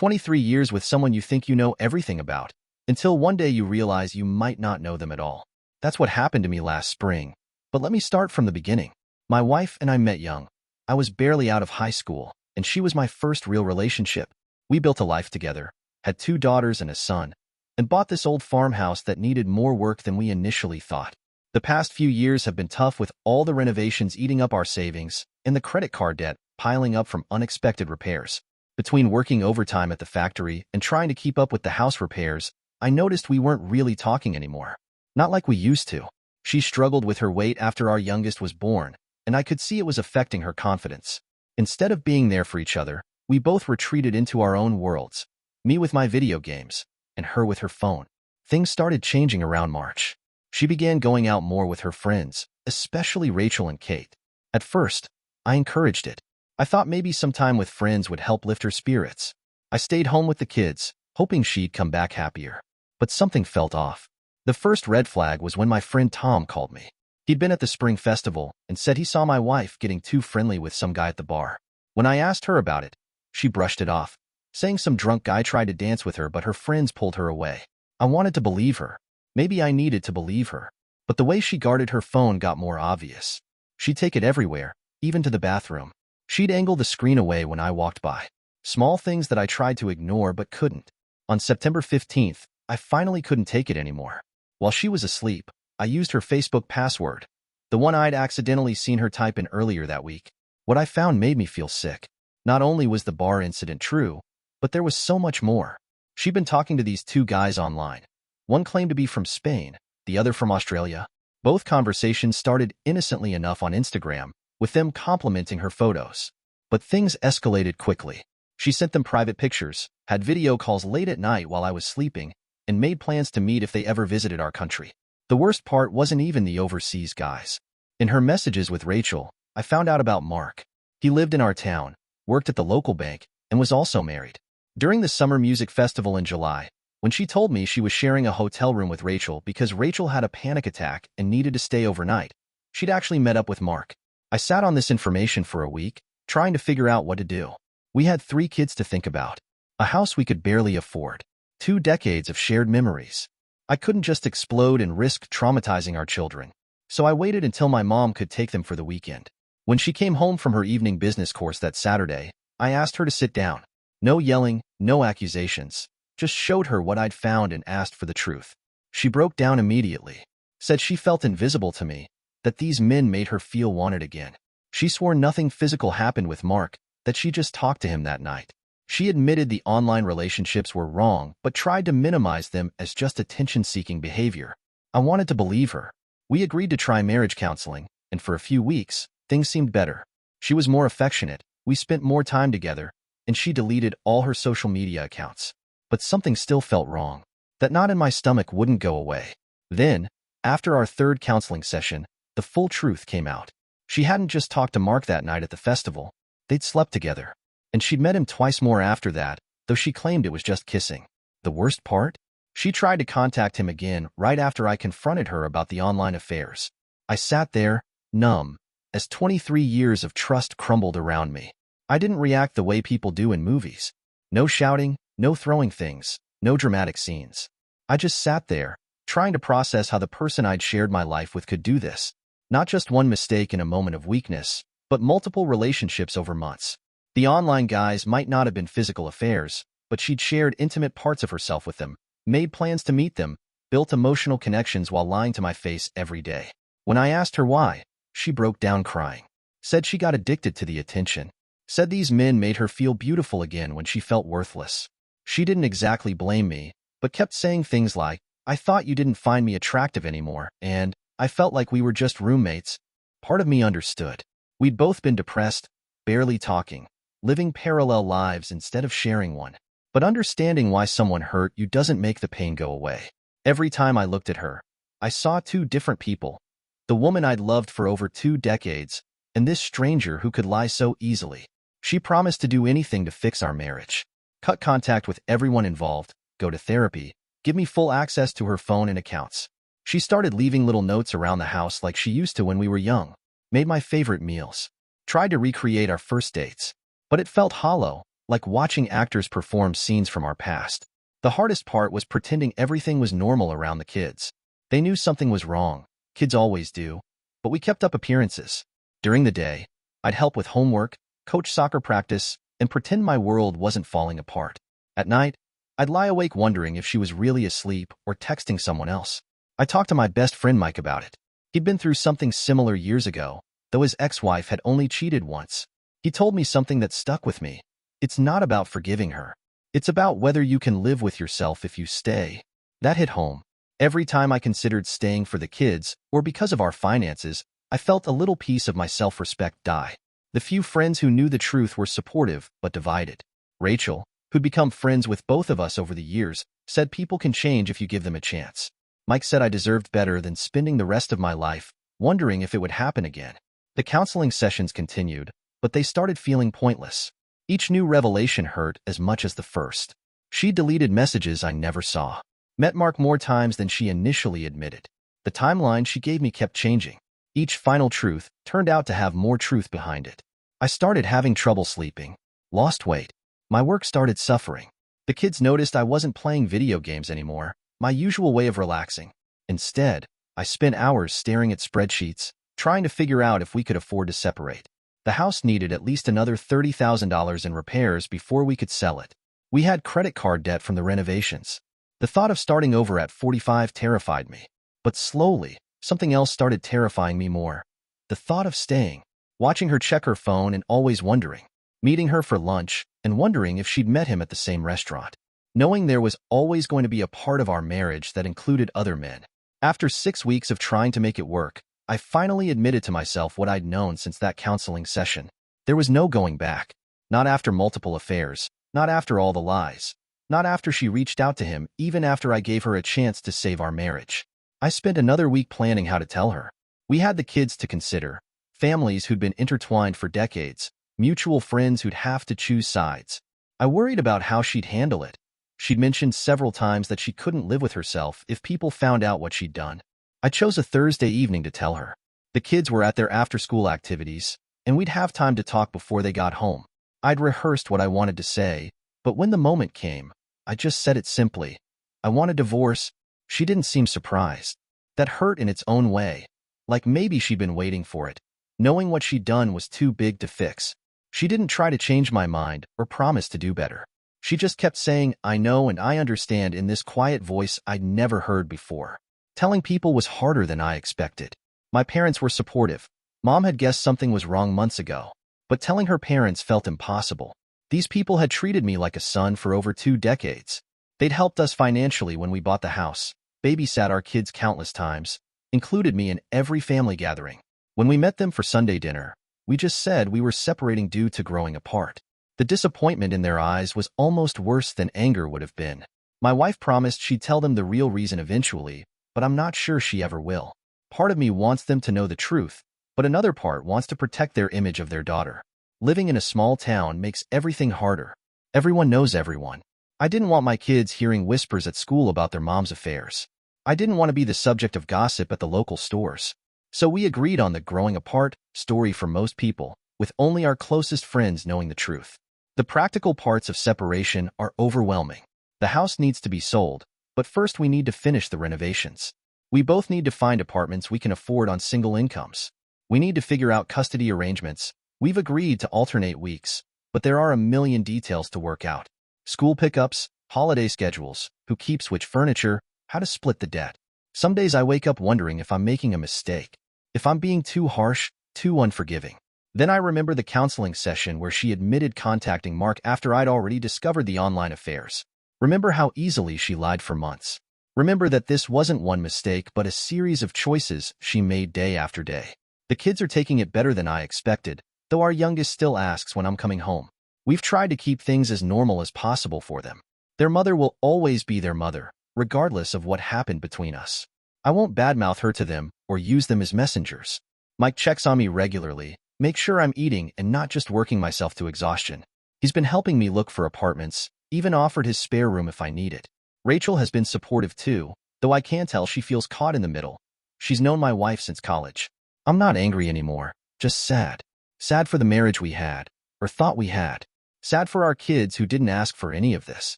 23 years with someone you think you know everything about, until one day you realize you might not know them at all. That's what happened to me last spring. But let me start from the beginning. My wife and I met young. I was barely out of high school, and she was my first real relationship. We built a life together, had 2 daughters and a son, and bought this old farmhouse that needed more work than we initially thought. The past few years have been tough, with all the renovations eating up our savings and the credit card debt piling up from unexpected repairs. Between working overtime at the factory and trying to keep up with the house repairs, I noticed we weren't really talking anymore. Not like we used to. She struggled with her weight after our youngest was born, and I could see it was affecting her confidence. Instead of being there for each other, we both retreated into our own worlds, me with my video games, and her with her phone. Things started changing around March. She began going out more with her friends, especially Rachel and Kate. At first, I encouraged it. I thought maybe some time with friends would help lift her spirits. I stayed home with the kids, hoping she'd come back happier. But something felt off. The first red flag was when my friend Tom called me. He'd been at the spring festival and said he saw my wife getting too friendly with some guy at the bar. When I asked her about it, she brushed it off, saying some drunk guy tried to dance with her but her friends pulled her away. I wanted to believe her. Maybe I needed to believe her. But the way she guarded her phone got more obvious. She'd take it everywhere, even to the bathroom. She'd angle the screen away when I walked by. Small things that I tried to ignore but couldn't. On September 15th, I finally couldn't take it anymore. While she was asleep, I used her Facebook password, the one I'd accidentally seen her type in earlier that week. What I found made me feel sick. Not only was the bar incident true, but there was so much more. She'd been talking to these 2 guys online. One claimed to be from Spain, the other from Australia. Both conversations started innocently enough on Instagram, with them complimenting her photos. But things escalated quickly. She sent them private pictures, had video calls late at night while I was sleeping, and made plans to meet if they ever visited our country. The worst part wasn't even the overseas guys. In her messages with Rachel, I found out about Mark. He lived in our town, worked at the local bank, and was also married. During the summer music festival in July, when she told me she was sharing a hotel room with Rachel because Rachel had a panic attack and needed to stay overnight, she'd actually met up with Mark. I sat on this information for a week, trying to figure out what to do. We had 3 kids to think about, a house we could barely afford, 2 decades of shared memories. I couldn't just explode and risk traumatizing our children, so I waited until my mom could take them for the weekend. When she came home from her evening business course that Saturday, I asked her to sit down. No yelling, no accusations, just showed her what I'd found and asked for the truth. She broke down immediately, said she felt invisible to me, that these men made her feel wanted again. She swore nothing physical happened with Mark, that she just talked to him that night. She admitted the online relationships were wrong, but tried to minimize them as just attention-seeking behavior. I wanted to believe her. We agreed to try marriage counseling, and for a few weeks, things seemed better. She was more affectionate, we spent more time together, and she deleted all her social media accounts. But something still felt wrong. That knot in my stomach wouldn't go away. Then, after our 3rd counseling session, the full truth came out. She hadn't just talked to Mark that night at the festival. They'd slept together. And she'd met him twice more after that, though she claimed it was just kissing. The worst part? She tried to contact him again right after I confronted her about the online affairs. I sat there, numb, as 23 years of trust crumbled around me. I didn't react the way people do in movies. No shouting, no throwing things, no dramatic scenes. I just sat there, trying to process how the person I'd shared my life with could do this. Not just one mistake in a moment of weakness, but multiple relationships over months. The online guys might not have been physical affairs, but she'd shared intimate parts of herself with them, made plans to meet them, built emotional connections while lying to my face every day. When I asked her why, she broke down crying. Said she got addicted to the attention. Said these men made her feel beautiful again when she felt worthless. She didn't exactly blame me, but kept saying things like, "I thought you didn't find me attractive anymore," and "I felt like we were just roommates." Part of me understood. We'd both been depressed, barely talking, living parallel lives instead of sharing one. But understanding why someone hurt you doesn't make the pain go away. Every time I looked at her, I saw 2 different people. The woman I'd loved for over 2 decades, and this stranger who could lie so easily. She promised to do anything to fix our marriage. Cut contact with everyone involved, go to therapy, give me full access to her phone and accounts. She started leaving little notes around the house like she used to when we were young, made my favorite meals, tried to recreate our first dates. But it felt hollow, like watching actors perform scenes from our past. The hardest part was pretending everything was normal around the kids. They knew something was wrong. Kids always do. But we kept up appearances. During the day, I'd help with homework, coach soccer practice, and pretend my world wasn't falling apart. At night, I'd lie awake wondering if she was really asleep or texting someone else. I talked to my best friend Mike about it. He'd been through something similar years ago, though his ex-wife had only cheated once. He told me something that stuck with me. It's not about forgiving her. It's about whether you can live with yourself if you stay. That hit home. Every time I considered staying for the kids, or because of our finances, I felt a little piece of my self-respect die. The few friends who knew the truth were supportive, but divided. Rachel, who'd become friends with both of us over the years, said people can change if you give them a chance. Mike said I deserved better than spending the rest of my life wondering if it would happen again. The counseling sessions continued, but they started feeling pointless. Each new revelation hurt as much as the first. She deleted messages I never saw. Met Mark more times than she initially admitted. The timeline she gave me kept changing. Each final truth turned out to have more truth behind it. I started having trouble sleeping, lost weight. My work started suffering. The kids noticed I wasn't playing video games anymore, my usual way of relaxing. Instead, I spent hours staring at spreadsheets, trying to figure out if we could afford to separate. The house needed at least another $30,000 in repairs before we could sell it. We had credit card debt from the renovations. The thought of starting over at 45 terrified me. But slowly, something else started terrifying me more. The thought of staying, watching her check her phone and always wondering, meeting her for lunch and wondering if she'd met him at the same restaurant. Knowing there was always going to be a part of our marriage that included other men. After 6 weeks of trying to make it work, I finally admitted to myself what I'd known since that counseling session. There was no going back. Not after multiple affairs. Not after all the lies. Not after she reached out to him, even after I gave her a chance to save our marriage. I spent another week planning how to tell her. We had the kids to consider, families who'd been intertwined for decades, mutual friends who'd have to choose sides. I worried about how she'd handle it. She'd mentioned several times that she couldn't live with herself if people found out what she'd done. I chose a Thursday evening to tell her. The kids were at their after-school activities, and we'd have time to talk before they got home. I'd rehearsed what I wanted to say, but when the moment came, I just said it simply. I want a divorce. She didn't seem surprised. That hurt in its own way, like maybe she'd been waiting for it, knowing what she'd done was too big to fix. She didn't try to change my mind or promise to do better. She just kept saying, I know and I understand in this quiet voice I'd never heard before. Telling people was harder than I expected. My parents were supportive. Mom had guessed something was wrong months ago, but telling her parents felt impossible. These people had treated me like a son for over 2 decades. They'd helped us financially when we bought the house, babysat our kids countless times, included me in every family gathering. When we met them for Sunday dinner, we just said we were separating due to growing apart. The disappointment in their eyes was almost worse than anger would have been. My wife promised she'd tell them the real reason eventually, but I'm not sure she ever will. Part of me wants them to know the truth, but another part wants to protect their image of their daughter. Living in a small town makes everything harder. Everyone knows everyone. I didn't want my kids hearing whispers at school about their mom's affairs. I didn't want to be the subject of gossip at the local stores. So we agreed on the growing apart story for most people, with only our closest friends knowing the truth. The practical parts of separation are overwhelming. The house needs to be sold, but first we need to finish the renovations. We both need to find apartments we can afford on single incomes. We need to figure out custody arrangements. We've agreed to alternate weeks, but there are a million details to work out. School pickups, holiday schedules, who keeps which furniture, how to split the debt. Some days I wake up wondering if I'm making a mistake, if I'm being too harsh, too unforgiving. Then I remember the counseling session where she admitted contacting Mark after I'd already discovered the online affairs. Remember how easily she lied for months. Remember that this wasn't one mistake but a series of choices she made day after day. The kids are taking it better than I expected, though our youngest still asks when I'm coming home. We've tried to keep things as normal as possible for them. Their mother will always be their mother, regardless of what happened between us. I won't badmouth her to them or use them as messengers. Mike checks on me regularly, makes sure I'm eating and not just working myself to exhaustion. He's been helping me look for apartments, even offered his spare room if I need it. Rachel has been supportive too, though I can tell she feels caught in the middle. She's known my wife since college. I'm not angry anymore, just sad. Sad for the marriage we had, or thought we had. Sad for our kids who didn't ask for any of this.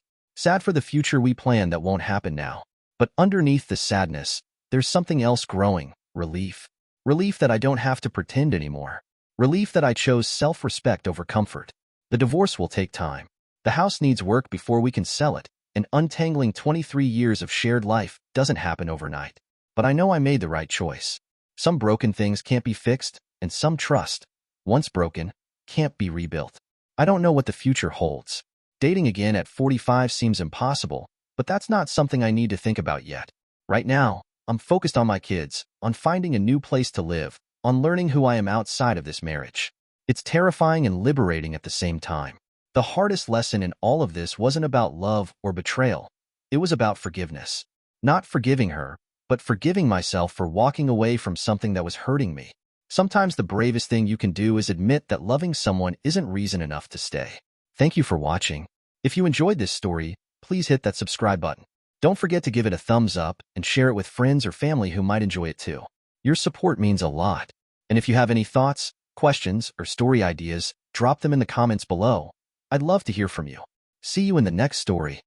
Sad for the future we plan that won't happen now. But underneath the sadness, there's something else growing. Relief. Relief that I don't have to pretend anymore. Relief that I chose self-respect over comfort. The divorce will take time. The house needs work before we can sell it, and untangling 23 years of shared life doesn't happen overnight. But I know I made the right choice. Some broken things can't be fixed, and some trust, once broken, can't be rebuilt. I don't know what the future holds. Dating again at 45 seems impossible, but that's not something I need to think about yet. Right now, I'm focused on my kids, on finding a new place to live, on learning who I am outside of this marriage. It's terrifying and liberating at the same time. The hardest lesson in all of this wasn't about love or betrayal. It was about forgiveness. Not forgiving her, but forgiving myself for walking away from something that was hurting me. Sometimes the bravest thing you can do is admit that loving someone isn't reason enough to stay. Thank you for watching. If you enjoyed this story, please hit that subscribe button. Don't forget to give it a thumbs up and share it with friends or family who might enjoy it too. Your support means a lot. And if you have any thoughts, questions, or story ideas, drop them in the comments below. I'd love to hear from you. See you in the next story.